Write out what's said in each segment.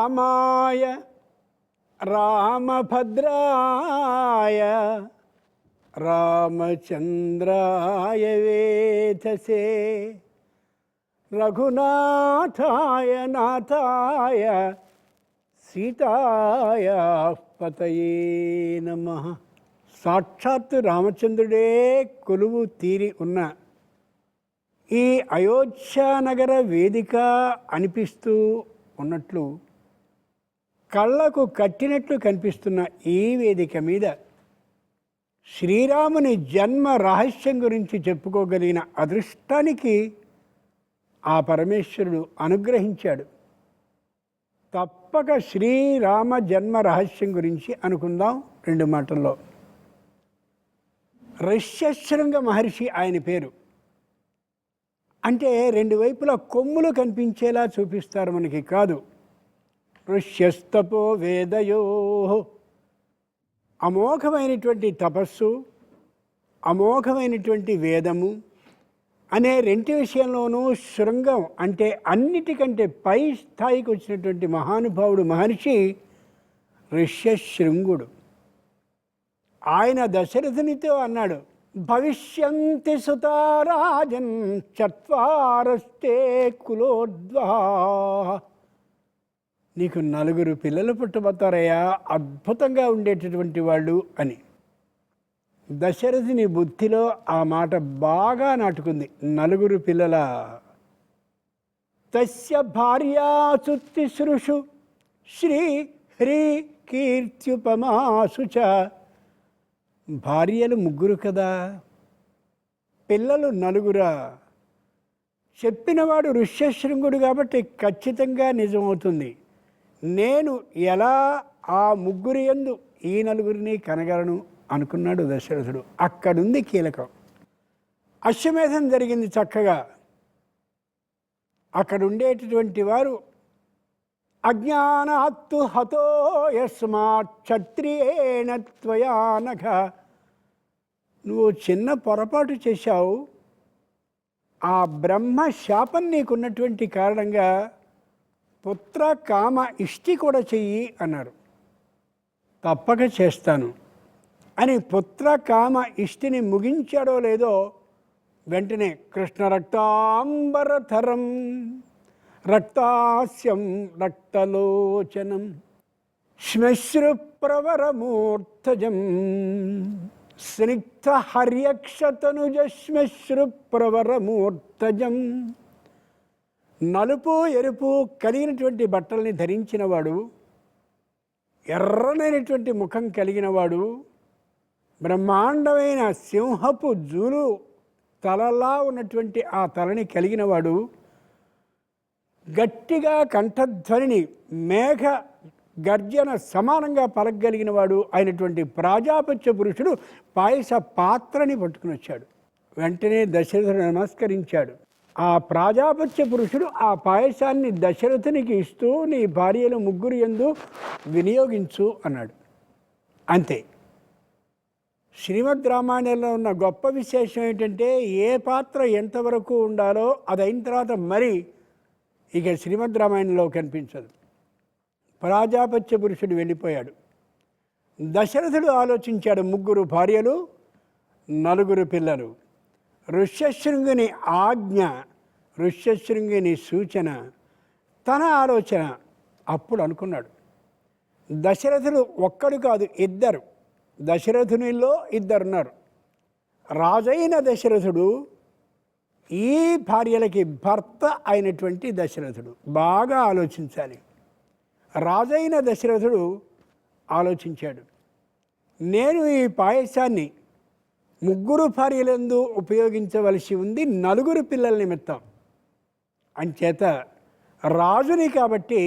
రామాయ రామభద్రాయ రామచంద్రాయ వేధసే రఘునాథాయ నాథాయ సీతాయ పతయే నమః. సాక్షాత్తు రామచంద్రుడే కొలువు తీరి ఉన్న ఈ అయోధ్యానగర వేదిక అనిపిస్తూ ఉన్నట్లు కళ్ళకు కట్టినట్లు కనిపిస్తున్న ఈ వేదిక మీద శ్రీరాముని జన్మ రహస్యం గురించి చెప్పుకోగలిగిన అదృష్టానికి ఆ పరమేశ్వరుడు అనుగ్రహించాడు. తప్పక శ్రీరామ జన్మ రహస్యం గురించి అనుకుందాం 2 మాటల్లో. ఋష్యశృంగ మహర్షి ఆయన పేరు. అంటే 2 వైపులా కొమ్ములు కనిపించేలా చూపిస్తారు మనకి, కాదు. ఋష్యస్తపో వేదయో, అమోఘమైనటువంటి తపస్సు, అమోఘమైనటువంటి వేదము అనే 2 విషయంలోనూ శృంగం అంటే అన్నిటికంటే పై స్థాయికి వచ్చినటువంటి మహానుభావుడు మహర్షి ఋష్యశృంగుడు. ఆయన దశరథునితో అన్నాడు, భవిష్యంతి సుతారాజన్ చత్వారస్తే కులోద్వా, నీకు 4 పిల్లలు పుట్టబోతారయ్యా, అద్భుతంగా ఉండేటటువంటి వాళ్ళు అని. దశరథుని బుద్ధిలో ఆ మాట బాగా నాటుకుంది. 4 పిల్లల. తస్య భార్యాసుతిసృషు శ్రీ హ్రీ కీర్త్యుపమాసు చ, భార్యలు 3 కదా, పిల్లలు 4. చెప్పినవాడు ఋష్యశృంగుడు కాబట్టి ఖచ్చితంగా నిజమవుతుంది. నేను ఎలా ఆ 3 యందు ఈ 4 కనగలను అనుకున్నాడు దశరథుడు. అక్కడుంది కీలకం. అశ్వమేధం జరిగింది చక్కగా. అక్కడ ఉండేటటువంటి వారు అజ్ఞానాత్తు హతో యస్మాత్ క్షత్రియేణ త్వయా నఘ, నువ్వు చిన్న పొరపాటు చేశావు, ఆ బ్రహ్మ శాపం నీకున్నటువంటి కారణంగా పుత్ర కామ ఇష్టి కూడా చెయ్యి అన్నారు. తప్పక చేస్తాను అని పుత్ర కామ ఇష్టిని ముగించాడో లేదో వెంటనే కృష్ణ రక్తాంబరధరం రక్తాస్యం రక్తలోచనం శ్మశ్రుప్రవరమూర్ధజం స్నిగ్ధ హర్యక్షతనుజ శ్మశ్రుప్రవరమూర్ధజం, నలుపు ఎరుపు కలిగినటువంటి బట్టల్ని ధరించినవాడు, ఎర్రనైనటువంటి ముఖం కలిగినవాడు, బ్రహ్మాండమైన సింహపు జూలు తలలా ఉన్నటువంటి ఆ తలని కలిగినవాడు, గట్టిగా కంఠధ్వనిని మేఘ గర్జన సమానంగా పలకగలిగిన వాడు అయినటువంటి ప్రాజాపత్య పురుషుడు పాయస పాత్రని పట్టుకుని వచ్చాడు. వెంటనే దశరథుడు నమస్కరించాడు. ఆ ప్రాజాపత్య పురుషుడు ఆ పాయసాన్ని దశరథునికి ఇస్తూ, నీ భార్యలు 3 యందు వినియోగించు అన్నాడు. అంతే. శ్రీమద్ రామాయణంలో ఉన్న గొప్ప విశేషం ఏంటంటే, ఏ పాత్ర ఎంతవరకు ఉండాలో అది అయిన తర్వాత మరి ఇక శ్రీమద్ రామాయణంలో కనిపించదు. ప్రాజాపత్య పురుషుడు వెళ్ళిపోయాడు. దశరథుడు ఆలోచించాడు, 3 భార్యలు 4 పిల్లలు. ఋష్యశృంగుని ఆజ్ఞ, ఋష్యశృంగుని సూచన, తన ఆలోచన. అప్పుడు అనుకున్నాడు, దశరథుడు ఒక్కడు కాదు, 2. దశరథునిలో 2 ఉన్నారు. రాజైన దశరథుడు, ఈ భార్యలకి భర్త అయినటువంటి దశరథుడు. బాగా ఆలోచించాలి. రాజైన దశరథుడు ఆలోచించాడు, నేను ఈ పాయసాన్ని 3 భార్యలందు ఉపయోగించవలసి ఉంది, 4 పిల్లల నిమిత్తం. అంచేత రాజుని కాబట్టి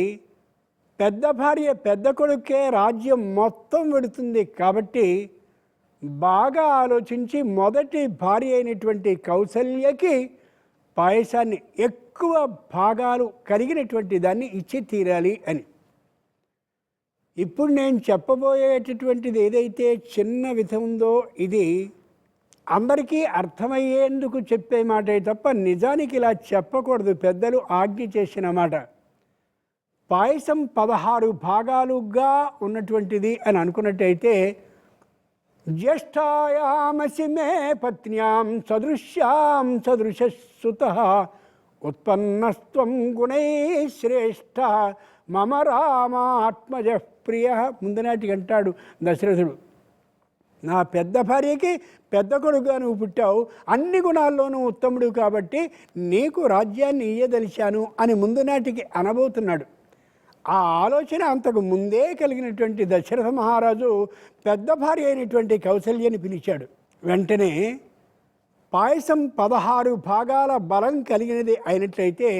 పెద్ద భార్య పెద్ద కొడుకే రాజ్యం మొత్తం వెడుతుంది కాబట్టి బాగా ఆలోచించి మొదటి భార్య అయినటువంటి కౌసల్యకి పాయసాన్ని ఎక్కువ భాగాలు కలిగినటువంటి దాన్ని ఇచ్చి తీరాలి అని. ఇప్పుడు నేను చెప్పబోయేటటువంటిది ఏదైతే చిన్న విధం ఉందో ఇది అందరికీ అర్థమయ్యేందుకు చెప్పే మాటే తప్ప నిజానికి ఇలా చెప్పకూడదు. పెద్దలు ఆజ్ఞ చేసిన మాట. పాయసం 16 భాగాలుగా ఉన్నటువంటిది అని అనుకున్నట్టయితే జ్యేష్ఠాయామసి మే పత్న్యాం సదృశ్యాం సదృశసుత ఉత్పన్నస్త్వం గుణై శ్రేష్ఠ మమ రామాత్మజ ప్రియ. ముందునాటికి అంటాడు దశరథుడు, నా పెద్ద భార్యకి పెద్ద కొడుకుగా నువ్వు పుట్టావు, అన్ని గుణాల్లోనూ ఉత్తముడు కాబట్టి నీకు రాజ్యాన్ని ఇయ్యదలిచాను అని ముందునాటికి అనబోతున్నాడు. ఆ ఆలోచన అంతకు ముందే కలిగినటువంటి దశరథ మహారాజు పెద్ద భార్య అయినటువంటి కౌసల్యని పిలిచాడు. వెంటనే పాయసం 16 భాగాల బలం కలిగినది అయినట్లయితే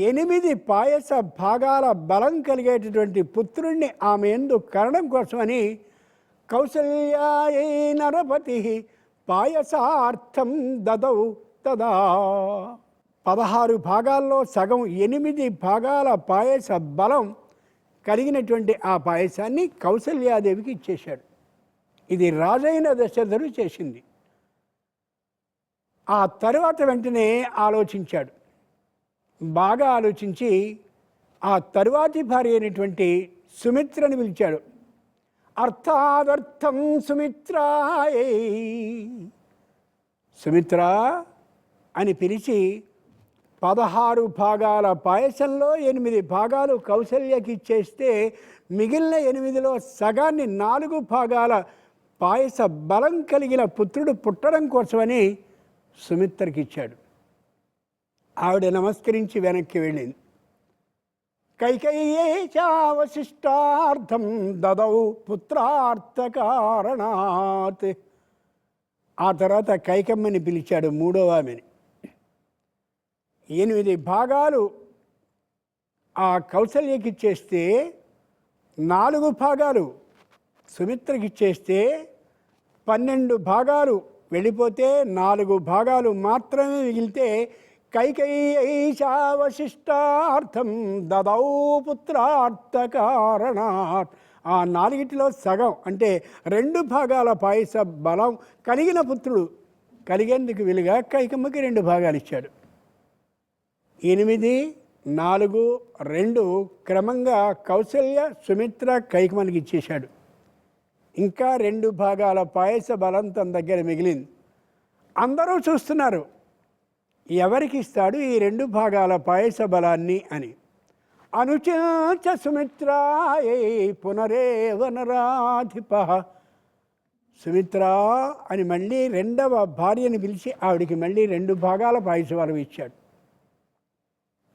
8 పాయస భాగాల బలం కలిగేటటువంటి పుత్రుణ్ణి ఆమె యందు కరణం కోసమని కౌసల్యాయై నరపతి పాయసార్థం దదౌ తదా. 16 భాగాల్లో సగం 8 భాగాల పాయస బలం కలిగినటువంటి ఆ పాయసాన్ని కౌసల్యాదేవికి ఇచ్చేశాడు. ఇది రాజైన దశరథుడు చేసింది. ఆ తరువాత వెంటనే ఆలోచించాడు. బాగా ఆలోచించి ఆ తరువాతి భార్య అయినటువంటి సుమిత్రని పిలిచాడు. అర్థాదర్థం సుమిత్రాయై, సుమిత్ర అని పిలిచి 16 భాగాల పాయసంలో 8 భాగాలు కౌసల్యకి ఇచ్చేస్తే మిగిలిన 8లో సగాన్ని 4 భాగాల పాయస బలం కలిగిన పుత్రుడు పుట్టడం కోసమని సుమిత్రకి ఇచ్చాడు. ఆవిడ నమస్కరించి వెనక్కి వెళ్ళింది. కైకేయీ చావశిష్టార్థం దదౌ పుత్రార్థకారణాత్. ఆ తర్వాత కైకమ్మని పిలిచాడు, 3వ ఆమెని. 8 భాగాలు ఆ కౌసల్యకి ఇచ్చేస్తే 4 భాగాలు సుమిత్రకి ఇచ్చేస్తే 12 భాగాలు వెళ్ళిపోతే 4 భాగాలు మాత్రమే మిగిలితే కైకేయీ చావశిష్టార్థం దదౌ పుత్రార్థకారణాత్. ఆ 4లో సగం అంటే 2 భాగాల పాయస బలం కలిగిన పుత్రుడు కలిగేందుకు వీలుగా కైకమ్మకి 2 భాగాలు ఇచ్చాడు. 8, 4, 2 క్రమంగా కౌసల్య సుమిత్ర కైకమ్మకి ఇచ్చేశాడు. ఇంకా 2 భాగాల పాయస బలం తన దగ్గర మిగిలింది. అందరూ చూస్తున్నారు ఎవరికి ఇస్తాడు ఈ 2 భాగాల పాయస బలాన్ని అని. అనుచించ సుమిత్రాయై పునరేవ నరాధిప. సుమిత్ర అని మళ్ళీ 2వ భార్యని పిలిచి ఆవిడికి మళ్ళీ 2 భాగాల పాయస బలం ఇచ్చాడు.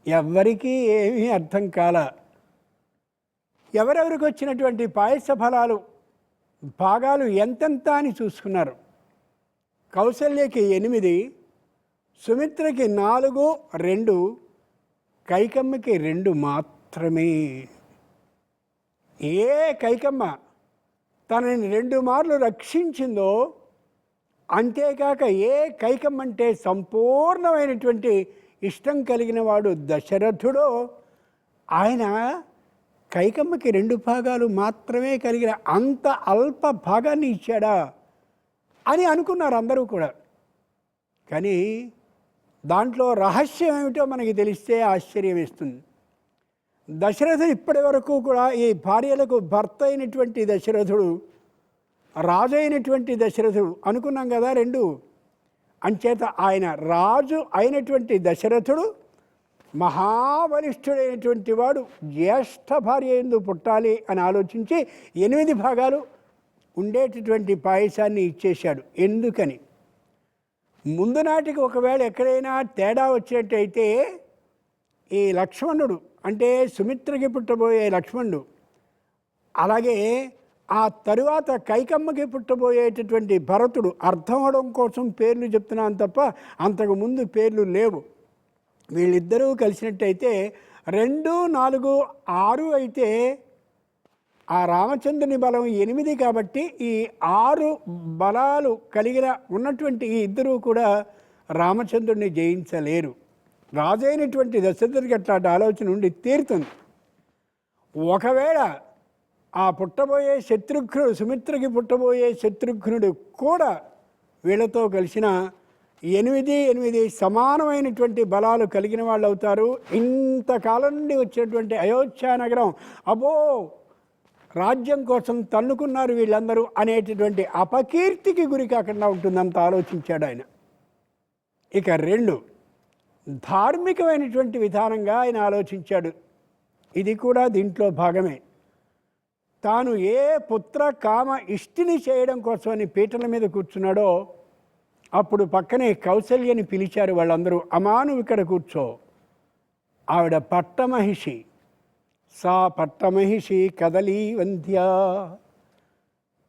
ఎవ్వరికీ ఏమీ అర్థం కాల. ఎవరెవరికి వచ్చినటువంటి పాయస ఫలాలు భాగాలు ఎంతెంత అని చూసుకున్నారు. కౌసల్యకి 8, సుమిత్రకి 4, 2, కైకమ్మకి 2 మాత్రమే. ఏ కైకమ్మ తనని 2 మార్లు రక్షించిందో, అంతేకాక ఏ కైకమ్మ అంటే సంపూర్ణమైనటువంటి ఇష్టం కలిగిన వాడు దశరథుడో, ఆయన కైకమ్మకి 2 భాగాలు మాత్రమే కలిగిన అంత అల్ప భాగాన్ని ఇచ్చాడా అని అనుకున్నారు అందరూ కూడా. కానీ దాంట్లో రహస్యం ఏమిటో మనకి తెలిస్తే ఆశ్చర్యం వేస్తుంది. దశరథుడు ఇప్పటి వరకు కూడా ఈ భార్యలకు భర్త అయినటువంటి దశరథుడు, రాజు అయినటువంటి దశరథుడు అనుకున్నాం కదా 2. అంచేత ఆయన రాజు అయినటువంటి దశరథుడు మహాబలిష్ఠుడైనటువంటి వాడు జ్యేష్ఠ భార్య యందు పుట్టాలి అని ఆలోచించి 8 భాగాలు ఉండేటటువంటి పాయసాన్ని ఇచ్చేశాడు. ఎందుకని? ముందు నాటికి ఒకవేళ ఎక్కడైనా తేడా వచ్చినట్టయితే ఈ లక్ష్మణుడు అంటే సుమిత్రకి పుట్టబోయే లక్ష్మణుడు, అలాగే ఆ తరువాత కైకమ్మకి పుట్టబోయేటటువంటి భరతుడు, అర్థం అవడం కోసం పేర్లు చెప్తున్నాను తప్ప అంతకుముందు పేర్లు లేవు. వీళ్ళిద్దరూ కలిసినట్టయితే 2, 4, 6 అయితే ఆ రామచంద్రుని బలం 8 కాబట్టి ఈ 6 బలాలు కలిగిన ఉన్నటువంటి ఈ ఇద్దరూ కూడా రామచంద్రుడిని జయించలేరు. రాజైనటువంటి దశరథుడికి అట్లాంటి ఆలోచన ఉండి తీరుతుంది. ఒకవేళ ఆ పుట్టబోయే శత్రుఘ్నుడు, సుమిత్రకి పుట్టబోయే శత్రుఘ్నుడు కూడా వీళ్ళతో కలిసిన ఎనిమిది సమానమైనటువంటి బలాలు కలిగిన వాళ్ళు అవుతారు. ఇంతకాలం నుండి వచ్చినటువంటి అయోధ్య నగరం అబ్బో రాజ్యం కోసం తన్నుకున్నారు వీళ్ళందరూ అనేటటువంటి అపకీర్తికి గురి కాకుండా ఉంటుందంత ఆలోచించాడు ఆయన. ఇక 2 ధార్మికమైనటువంటి విధానంగా ఆయన ఆలోచించాడు. ఇది కూడా దీంట్లో భాగమే. తాను ఏ పుత్ర కామ ఇష్టిని చేయడం కోసమని పీటల మీద కూర్చున్నాడో అప్పుడు పక్కనే కౌసల్యని పిలిచారు వాళ్ళందరూ. అమ్మా నువ్వు ఇక్కడ కూర్చో. ఆవిడ పట్టమహిషి. సా పట్టమహిషి కదలీ వంధ్య.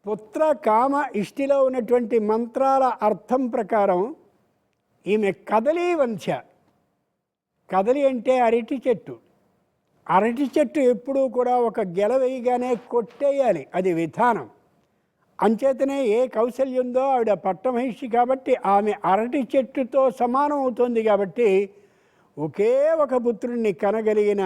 పుత్ర కామ ఇష్టిలో ఉన్నటువంటి మంత్రాల అర్థం ప్రకారం ఈమె కదలీ వంధ్య. కదలి అంటే అరటి చెట్టు. అరటి చెట్టు ఎప్పుడూ కూడా ఒక గెల వేయగానే కొట్టేయాలి, అది విధానం. అంచేతనే ఏ కౌశల్యం ఉందో ఆవిడ పట్టమహిషి కాబట్టి ఆమె అరటి చెట్టుతో సమానం అవుతుంది. కాబట్టి ఒకే ఒక పుత్రుడిని కనగలిగిన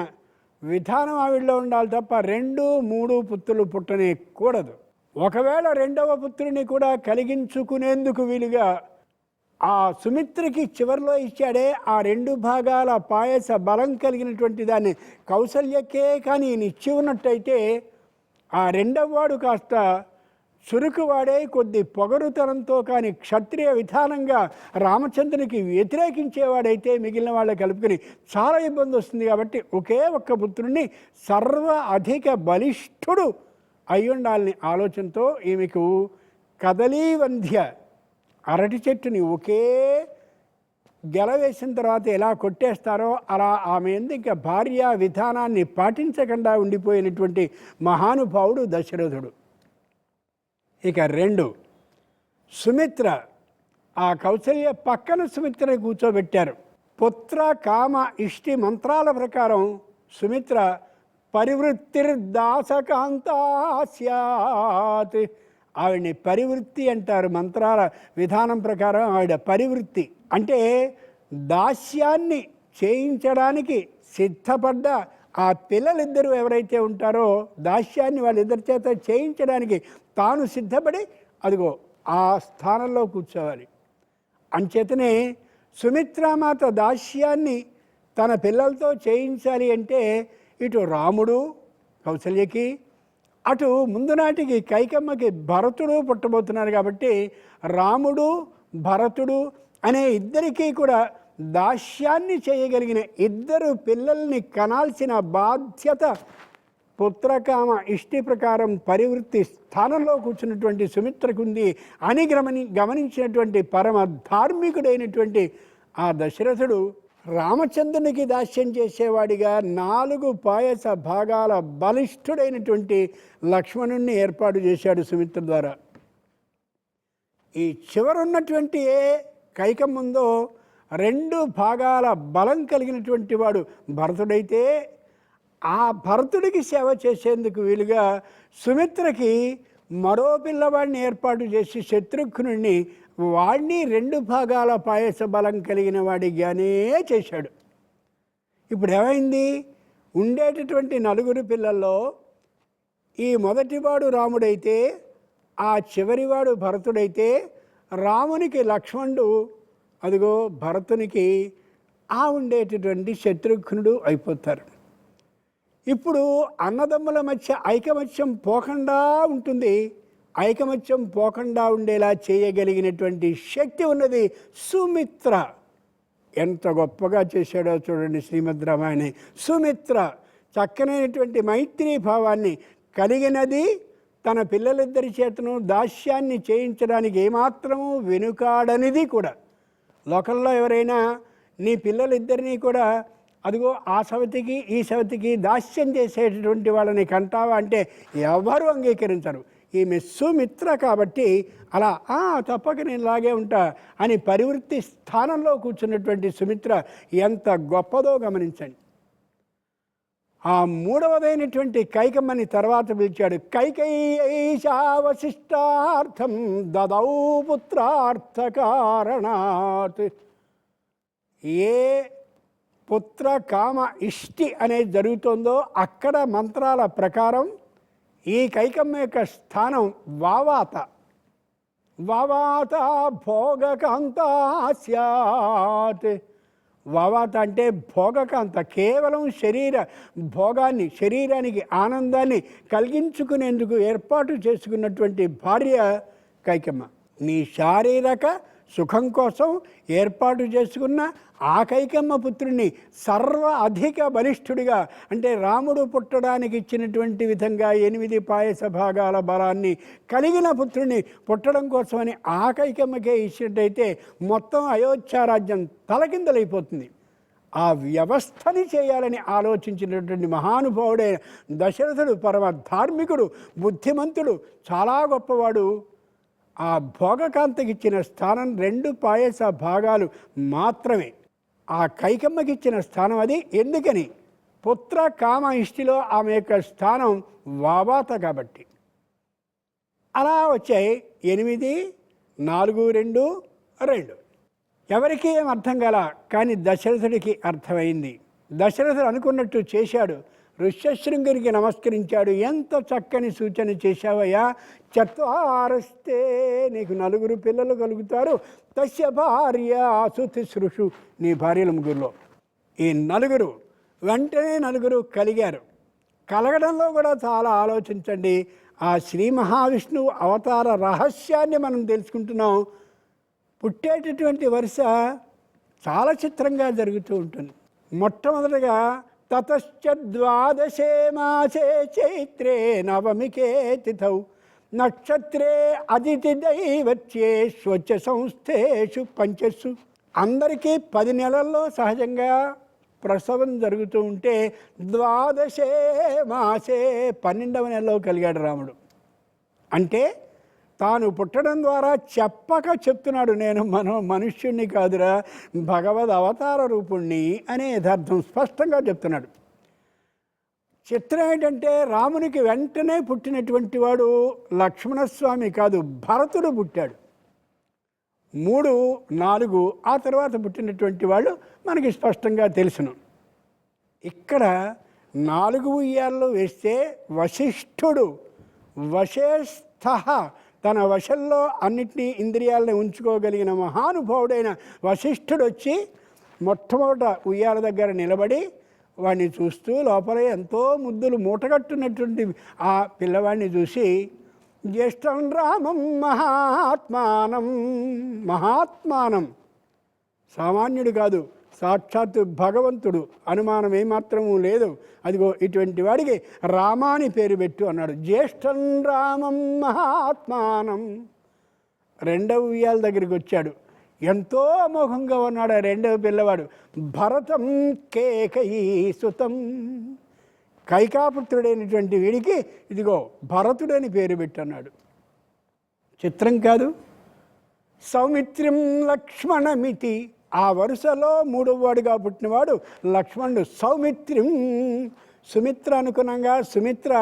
విధానం ఆవిడలో ఉండాలి తప్ప 2, 3 పుత్రులు పుట్టనేకూడదు. ఒకవేళ 2వ పుత్రుని కూడా కలిగించుకునేందుకు వీలుగా ఆ సుమిత్రకి చివరిలో ఇచ్చాడే ఆ 2 భాగాల పాయస బలం కలిగినటువంటి దాన్ని కౌసల్యకే కానీ ఈయన ఇచ్చి ఉన్నట్టయితే ఆ 2వ వాడు కాస్త చురుకువాడే కొద్ది పొగరుతనంతో కానీ క్షత్రియ విధానంగా రామచంద్రునికి వ్యతిరేకించేవాడైతే మిగిలిన వాళ్ళు కలుపుకొని చాలా ఇబ్బంది వస్తుంది. కాబట్టి ఒకే ఒక్క పుత్రుడిని సర్వ అధిక బలిష్ఠుడు అయ్యుండాలని ఆలోచనతో ఈమెకు కదలీ వంధ్య అరటి చెట్టుని ఒకే గెల వేసిన తర్వాత ఎలా కొట్టేస్తారో అలా ఆమె ఎందుకు ఇంకా భార్య విధానాన్ని పాటించకుండా ఉండిపోయినటువంటి మహానుభావుడు దశరథుడు. ఇక 2 సుమిత్ర. ఆ కౌసల్య పక్కన సుమిత్రని కూర్చోబెట్టారు. పుత్ర కామ ఇష్టి మంత్రాల ప్రకారం సుమిత్ర పరివృత్తిర్దాసకాంతా స్యాత్. ఆవిడ్ని పరివృత్తి అంటారు. మంత్రాల విధానం ప్రకారం ఆవిడ పరివృత్తి అంటే దాస్యాన్ని చేయించడానికి సిద్ధపడ్డ ఆ పిల్లలిద్దరూ ఎవరైతే ఉంటారో దాస్యాన్ని వాళ్ళిద్దరి చేత చేయించడానికి తాను సిద్ధపడి అదిగో ఆ స్థానంలో కూర్చోవాలి. అంచేతనే సుమిత్రామాత దాస్యాన్ని తన పిల్లలతో చేయించాలి అంటే ఇటు రాముడు కౌసల్యకి, అటు ముందు నాటికి కైకమ్మకి భరతుడు పుట్టబోతున్నారు. కాబట్టి రాముడు భరతుడు అనే ఇద్దరికీ కూడా దాస్యాన్ని చేయగలిగిన 2 పిల్లల్ని కనాల్సిన బాధ్యత పుత్రకామ ఇష్టి ప్రకారం పరివృత్తి స్థానంలో కూర్చున్నటువంటి సుమిత్రకు ఉంది అని గమనించినటువంటి పరమ ధార్మికుడైనటువంటి ఆ దశరథుడు రామచంద్రునికి దాస్యం చేసేవాడిగా 4 పాయస భాగాల బలిష్ఠుడైనటువంటి లక్ష్మణుణ్ణి ఏర్పాటు చేశాడు సుమిత్ర ద్వారా. ఈ చివరున్నటువంటి ఏ కైకం ఉందో 2 భాగాల బలం కలిగినటువంటి వాడు భరతుడైతే ఆ భరతుడికి సేవ చేసేందుకు వీలుగా సుమిత్రకి మరో పిల్లవాడిని ఏర్పాటు చేసి శత్రుఘ్నుడిని వాడిని 2 భాగాల పాయస బలం కలిగిన వాడిగానే చేశాడు. ఇప్పుడు ఏమైంది? ఉండేటటువంటి 4 పిల్లల్లో ఈ మొదటివాడు రాముడైతే ఆ చివరివాడు భరతుడైతే రామునికి లక్ష్మణుడు, అదిగో భరతునికి ఆ ఉండేటటువంటి శత్రుఘ్నుడు అయిపోతారు. ఇప్పుడు అన్నదమ్ముల మధ్య ఐకమత్యం పోకుండా ఉంటుంది. ఐకమత్యం పోకుండా ఉండేలా చేయగలిగినటువంటి శక్తి ఉన్నది సుమిత్ర. ఎంత గొప్పగా చేశాడో చూడండి శ్రీమద్ రామాయణం. సుమిత్ర చక్కనైనటువంటి మైత్రీ భావాన్ని కలిగినది. తన పిల్లలిద్దరి చేతను దాస్యాన్ని చేయించడానికి ఏమాత్రము వెనుకాడనిది కూడా. లోకంలో ఎవరైనా నీ పిల్లలిద్దరినీ కూడా అదిగో ఆ సవతికి ఈ సవతికి దాస్యం చేసేటటువంటి వాళ్ళని కంటావా అంటే ఎవరు అంగీకరించరు. ఈమె సుమిత్ర కాబట్టి అలా తప్పక నేను ఇలాగే ఉంటా అని పరివృత్తి స్థానంలో కూర్చున్నటువంటి సుమిత్ర ఎంత గొప్పదో గమనించండి. ఆ 3వదైనటువంటి కైకమ్మని తర్వాత పిలిచాడు. కైకైశావశిష్టార్థం దదౌ పుత్రార్థ కారణాత్. ఏ పుత్ర కామ ఇష్టి అనేది జరుగుతుందో అక్కడ మంత్రాల ప్రకారం ఈ కైకమ్మ యొక్క స్థానం వావాత. వవాత భోగకాంత స్యాత్. వవాత అంటే భోగకాంత, కేవలం శరీరానికి ఆనందాన్ని కలిగించుకునేందుకు ఏర్పాటు చేసుకున్నటువంటి భార్య కైకమ్మ. నీ శారీరక సుఖం కోసం ఏర్పాటు చేసుకున్న ఆ కైకమ్మ పుత్రుడిని అధిక బలిష్ఠుడిగా, అంటే రాముడు పుట్టడానికి ఇచ్చినటువంటి విధంగా 8 పాయస భాగాల బలాన్ని కలిగిన పుత్రుడిని పుట్టడం కోసమని ఆ కైకమ్మకే ఇచ్చినట్టయితే మొత్తం అయోధ్యారాజ్యం తలకిందలైపోతుంది. ఆ వ్యవస్థని చేయాలని ఆలోచించినటువంటి మహానుభావుడైన దశరథుడు పరమ ధార్మికుడు, బుద్ధిమంతుడు, చాలా గొప్పవాడు. ఆ భోగకాంతకిచ్చిన స్థానం 2 పాయస భాగాలు మాత్రమే. ఆ కైకమ్మకిచ్చిన స్థానం అది. ఎందుకని? పుత్ర కామ ఇష్టిలో ఆమె యొక్క స్థానం వావాత కాబట్టి. అలా వచ్చాయి 8, 4, 2, 2. ఎవరికి ఏం అర్థం కాల, కానీ దశరథుడికి అర్థమైంది. దశరథుడు అనుకున్నట్టు చేశాడు. ఋష్యశృంగునికి నమస్కరించాడు. ఎంత చక్కని సూచన చేశావయ్యా, చత్వారస్తే నీకు 4 పిల్లలు కలుగుతారు, తస్య భార్య సుతిసృషు, నీ భార్యల 3లో. ఈ 4 వెంటనే 4 కలిగారు. కలగడంలో కూడా చాలా ఆలోచించండి. ఆ శ్రీ మహావిష్ణువు అవతార రహస్యాన్ని మనం తెలుసుకుంటున్నాం. పుట్టేటటువంటి వరుస చాలా చిత్రంగా జరుగుతూ ఉంటుంది. మొట్టమొదటిగా తతశ్చ 12 మాసే చైత్రే నవమికే తిథౌ నక్షత్రే అదితి దైవత్యే స్వచ్ఛ సంస్థేషు 5. అందరికీ 10 నెలల్లో సహజంగా ప్రసవం జరుగుతూ ఉంటే 12 మాసే 12వ నెలలో కలిగాడు రాముడు. అంటే తాను పుట్టడం ద్వారా చెప్పక చెప్తున్నాడు, నేను మనుష్యుణ్ణి కాదురా, భగవద్ అవతార రూపుణ్ణి అనే యథార్థం స్పష్టంగా చెప్తున్నాడు. చిత్రం ఏంటంటే రామునికి వెంటనే పుట్టినటువంటి వాడు లక్ష్మణస్వామి కాదు, భరతుడు పుట్టాడు. 3, 4 ఆ తర్వాత పుట్టినటువంటి వాళ్ళు మనకి స్పష్టంగా తెలుసును. ఇక్కడ 4 ఉయ్యాల్లో వేస్తే వశిష్ఠుడు, వశేస్థ, తన వశంలో అన్నిటినీ ఇంద్రియాలని ఉంచుకోగలిగిన మహానుభావుడైన వశిష్ఠుడు వచ్చి మొట్టమొదట ఉయ్యాల దగ్గర నిలబడి వాడిని చూస్తూ లోపల ఎంతో ముద్దులు మూటగట్టున్నటువంటి ఆ పిల్లవాడిని చూసి, జ్యేష్ఠం రామం మహాత్మానం, మహాత్మానం సామాన్యుడు కాదు, సాక్షాత్తు భగవంతుడు, అనుమానం ఏమాత్రము లేదు. అదిగో ఇటువంటి వాడికి రామాని పేరు పెట్టు అన్నాడు. జ్యేష్ఠం రామం మహాత్మానం. 2వ ఉయ్యాల దగ్గరికి వచ్చాడు. ఎంతో అమోఘంగా ఉన్నాడు ఆ 2వ పిల్లవాడు. భరతం కేకయీ సుతం, కైకాపుత్రుడైనటువంటి వీడికి ఇదిగో భరతుడని పేరు పెట్టన్నాడు. చిత్రం కాదు? సౌమిత్రిం లక్ష్మణమితి, ఆ వరుసలో 3వ వాడుగా పుట్టినవాడు లక్ష్మణుడు. సౌమిత్రిం, సుమిత్ర అనుకున్నాగా, సుమిత్ర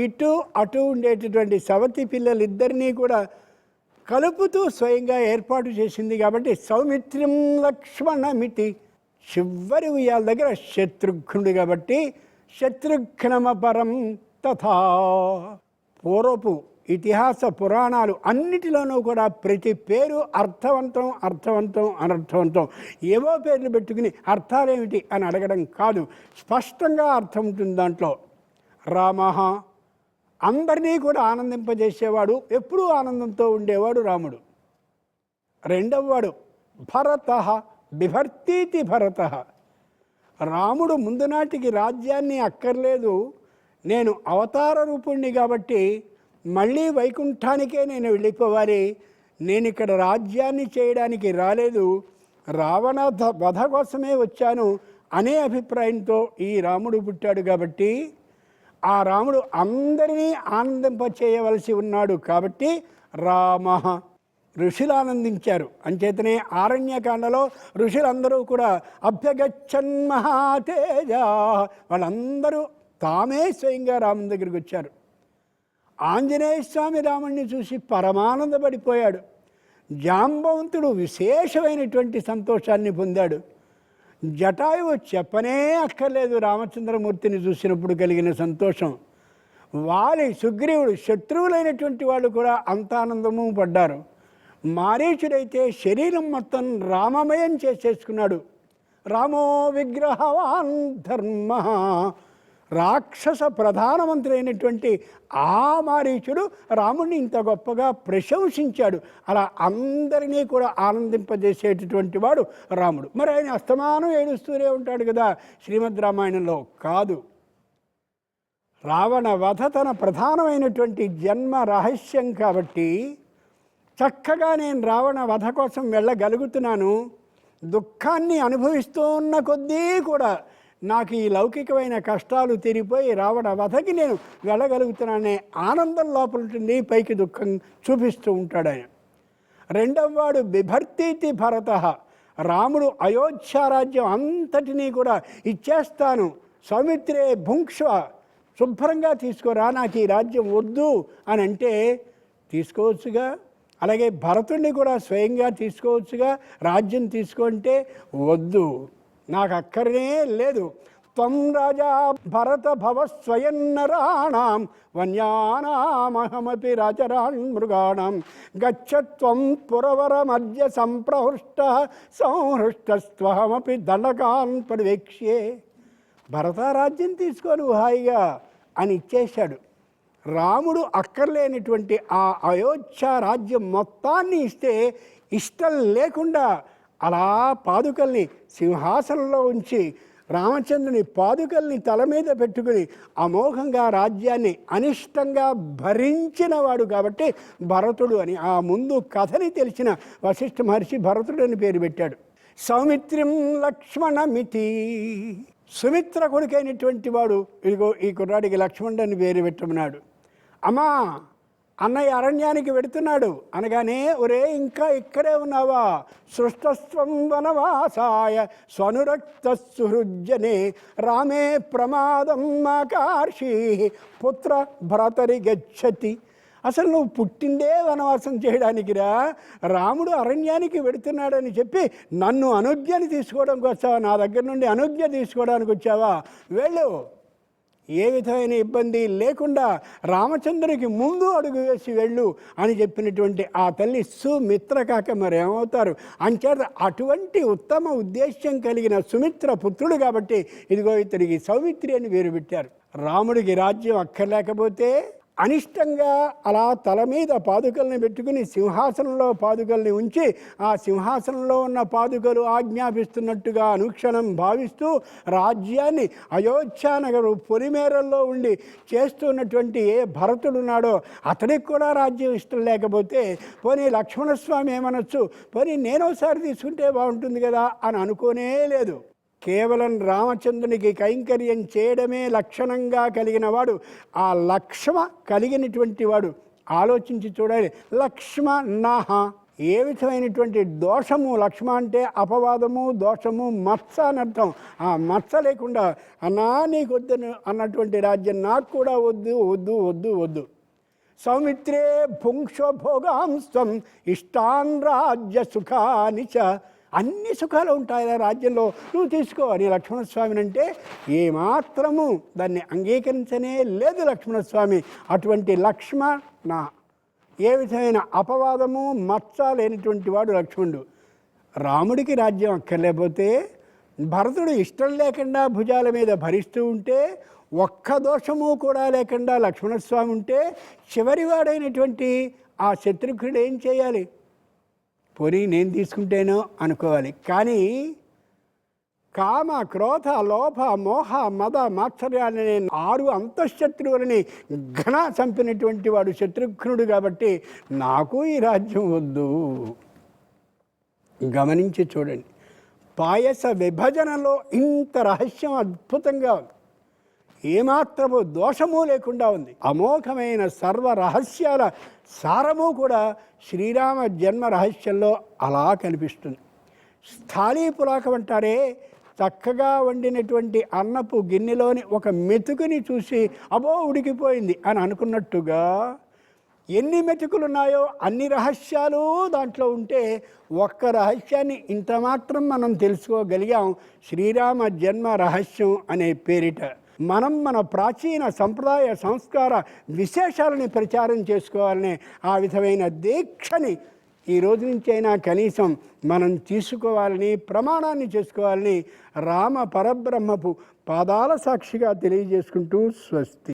ఇటు అటు ఉండేటటువంటి సవతి పిల్లలిద్దరినీ కూడా కలుపుతూ స్వయంగా ఏర్పాటు చేసింది కాబట్టి సౌమిత్రిం లక్ష్మణమితి. చివరి ఉయ్యాల దగ్గర శత్రుఘ్నుడు కాబట్టి శత్రుఘ్నమపరం తథా. పూర్వపు ఇతిహాస పురాణాలు అన్నిటిలోనూ కూడా ప్రతి పేరు అర్థవంతం, అర్థవంతం, అనర్థవంతం. ఏవో పేర్లు పెట్టుకుని అర్థాలేమిటి అని అడగడం కాదు, స్పష్టంగా అర్థం ఉంటుంది దాంట్లో. రామ, అందరినీ కూడా ఆనందింపజేసేవాడు, ఎప్పుడూ ఆనందంతో ఉండేవాడు రాముడు. 2వ వాడు భరత, బిభర్తీతి భరత. రాముడు ముందు నాటికి రాజ్యాన్ని అక్కర్లేదు, నేను అవతార రూపుణ్ణి కాబట్టి మళ్ళీ వైకుంఠానికే నేను వెళ్ళిపోవాలి, నేను ఇక్కడ రాజ్యాన్ని చేయడానికి రాలేదు, రావణ వధ కోసమే వచ్చాను అనే అభిప్రాయంతో ఈ రాముడు పుట్టాడు. కాబట్టి ఆ రాముడు అందరినీ ఆనందింపచేయవలసి ఉన్నాడు. కాబట్టి రామ, ఋషులు ఆనందించారు. అంచేతనే ఆరణ్యకాండలో ఋషులందరూ కూడా అభ్యగచ్చన్ మహాతేజ, వాళ్ళందరూ తామే స్వయంగా రాముని దగ్గరికి వచ్చారు. ఆంజనేయ స్వామి రాముణ్ణి చూసి పరమానందపడిపోయాడు. జాంబవంతుడు విశేషమైనటువంటి సంతోషాన్ని పొందాడు. జటాయువు చెప్పనే అక్కర్లేదు, రామచంద్రమూర్తిని చూసినప్పుడు కలిగిన సంతోషం. వాలి, సుగ్రీవుడు, శత్రువులైనటువంటి వాళ్ళు కూడా అంత ఆనందము పడ్డారు. మారీచుడైతే శరీరం మొత్తం రామమయం చేసేసుకున్నాడు. రామో విగ్రహవాన్ ధర్మ, రాక్షస ప్రధానమంత్రి అయినటువంటి ఆ మారీచుడు రాముడిని ఇంత గొప్పగా ప్రశంసించాడు. అలా అందరినీ కూడా ఆనందింపజేసేటటువంటి వాడు రాముడు. మరి ఆయన అస్తమానం ఏడుస్తూనే ఉంటాడు కదా శ్రీమద్ రామాయణంలో. కాదు, రావణ వధ తన ప్రధానమైనటువంటి జన్మ రహస్యం కాబట్టి చక్కగా నేను రావణ వధ కోసం వెళ్ళగలుగుతున్నాను. దుఃఖాన్ని అనుభవిస్తూ ఉన్న కొద్దీ కూడా నాకు ఈ లౌకికమైన కష్టాలు తీరిపోయి రావణ వధకి నేను వెళ్ళగలుగుతున్నానే ఆనందం లోపల ఉంటుంది, పైకి దుఃఖం చూపిస్తూ ఉంటాడు ఆయన. రెండవ వాడు బిభర్తీతి భరత, రాముడు అయోధ్యారాజ్యం అంతటినీ కూడా ఇచ్చేస్తాను, సౌమిత్రే భుంక్ష్వ, శుభ్రంగా తీసుకోరా, నాకు ఈ రాజ్యం వద్దు అని అంటే తీసుకోవచ్చుగా. అలాగే భరతుడిని కూడా స్వయంగా తీసుకోవచ్చుగా, రాజ్యం తీసుకుంటే వద్దు, నాకు అక్కరనే లేదు. త్వం రాజా భరత భవ స్వయం నరాణం వన్యానామహమపి రాజరాన్ మృగాణం గచ్చత్వం పురవరమద్య సంప్రహృష్ట సంహృష్టస్త్వహమపి దండకాన్ పరివేక్ష్యే. భరత రాజ్యం తీసుకోను హాయిగా అని ఇచ్చేశాడు. రాముడు అక్కర్లేనిటువంటి ఆ అయోధ్య రాజ్యం మొత్తాన్ని ఇస్తే ఇష్టం లేకుండా అలా పాదుకల్ని సింహాసనంలో ఉంచి రామచంద్రుని పాదుకల్ని తల మీద పెట్టుకుని అమోఘంగా రాజ్యాన్ని అనిష్టంగా భరించినవాడు కాబట్టి భరతుడు అని ఆ ముందు కథని తెలిసిన వశిష్ఠ మహర్షి భరతుడు అని పేరు పెట్టాడు. సౌమిత్రిం లక్ష్మణమితి, సుమిత్ర కొడుకైనటువంటి వాడు ఇదిగో ఈ కుర్రాడికి లక్ష్మణుడు అని పేరు పెట్టమన్నాడు. అమ్మా, అన్నయ్య అరణ్యానికి వెడుతున్నాడు అనగానే, ఒరే ఇంకా ఇక్కడే ఉన్నావా, సృష్టస్వం వనవాసాయ స్వనురక్త సుహృజ్జనే రామే ప్రమాదం మాకార్షి పుత్ర భరతరి గచ్చతి. అసలు నువ్వు పుట్టిందే వనవాసం చేయడానికిరా, రాముడు అరణ్యానికి వెడుతున్నాడని చెప్పి నన్ను అనుజ్ఞని తీసుకోవడానికి వచ్చావా, నా దగ్గర నుండి అనుజ్ఞ తీసుకోవడానికి వచ్చావా, వెళ్ళు, ఏ విధమైన ఇబ్బంది లేకుండా రామచంద్రునికి ముందు అడుగు వేసి వెళ్ళు అని చెప్పినటువంటి ఆ తల్లి సుమిత్ర కాక మరేమవుతారు. అంచేత అటువంటి ఉత్తమ ఉద్దేశ్యం కలిగిన సుమిత్ర పుత్రుడు కాబట్టి ఇదిగో ఇతనికి సౌమిత్రి అని పేరు పెట్టారు. రాముడికి రాజ్యం అక్కర్లేకపోతే అనిష్టంగా అలా తల మీద పాదుకల్ని పెట్టుకుని సింహాసనంలో పాదుకల్ని ఉంచి ఆ సింహాసనంలో ఉన్న పాదుకలు ఆజ్ఞాపిస్తున్నట్టుగా అనుక్షణం భావిస్తూ రాజ్యాన్ని అయోధ్యానగరు పొలిమేరల్లో ఉండి చేస్తున్నటువంటి ఏ భరతుడున్నాడో అతనికి కూడా రాజ్యం ఇష్టం లేకపోతే పోనీ లక్ష్మణస్వామి ఏమనొచ్చు, పోనీ నేనోసారి తీసుకుంటే బాగుంటుంది కదా అని అనుకోనే లేదు. కేవలం రామచంద్రునికి కైంకర్యం చేయడమే లక్షణంగా కలిగిన వాడు, ఆ లక్ష్మ కలిగినటువంటి వాడు. ఆలోచించి చూడాలి. లక్ష్మణః ఏ విధమైనటువంటి దోషము, లక్ష్మ అంటే అపవాదము, దోషము, మత్స అని అర్థం. ఆ మత్స లేకుండా అన్నా నీకు వద్దు అన్నటువంటి రాజ్యం నాకు కూడా వద్దు వద్దు వద్దు వద్దు. సౌమిత్రే భుంక్షో భోగాంస్వం ఇష్టాన్ రాజ్య సుఖాని చ, అన్ని సుఖాలు ఉంటాయి రాజ్యంలో, నువ్వు తీసుకో అని లక్ష్మణస్వామిని అంటే ఏమాత్రము దాన్ని అంగీకరించనే లేదు లక్ష్మణస్వామి. అటువంటి లక్ష్మణ ఏ విధమైన అపవాదము మచ్చ లేనిటువంటి వాడు లక్ష్మణుడు. రాముడికి రాజ్యం అక్కర్లేకపోతే భరతుడు ఇష్టం లేకుండా భుజాల మీద భరిస్తూ ఉంటే, ఒక్క దోషము కూడా లేకుండా లక్ష్మణస్వామి ఉంటే చివరివాడైనటువంటి ఆ శత్రుఘ్నుడు ఏం చేయాలి? పోనీ నేను తీసుకుంటేనో అనుకోవాలి. కానీ కామ, క్రోధ, లోభ, మోహ, మద, మాత్సర్యాలనే 6 అంతఃశత్రువులని ఘన చంపినటువంటి వాడు శత్రుఘ్నుడు కాబట్టి నాకు ఈ రాజ్యం వద్దు. గమనించి చూడండి, పాయస విభజనలో ఇంత రహస్యం అద్భుతంగా ఉంది, ఏమాత్రము దోషము లేకుండా ఉంది. అమోఘమైన సర్వ రహస్యాల సారము కూడా శ్రీరామ జన్మ రహస్యంలో అలా కనిపిస్తుంది. స్థాళీ పులాకం అంటారే, చక్కగా వండినటువంటి అన్నపు గిన్నెలోని ఒక మెతుకుని చూసి అబో ఉడికిపోయింది అని అనుకున్నట్టుగా ఎన్ని మెతుకులు ఉన్నాయో అన్ని రహస్యాలు దాంట్లో ఉంటే ఒక్క రహస్యాన్ని ఇంత మాత్రం మనం తెలుసుకోగలిగాం. శ్రీరామ జన్మ రహస్యం అనే పేరిట మనం మన ప్రాచీన సంప్రదాయ సంస్కార విశేషాలని ప్రచారం చేసుకోవాలనే ఆ విధమైన దీక్షని ఈ రోజు నుంచి అయినా కనీసం మనం తీసుకోవాలని ప్రమాణాన్ని చేసుకోవాలని రామ పరబ్రహ్మపు పాదాల సాక్షిగా తెలియజేసుకుంటూ స్వస్తి.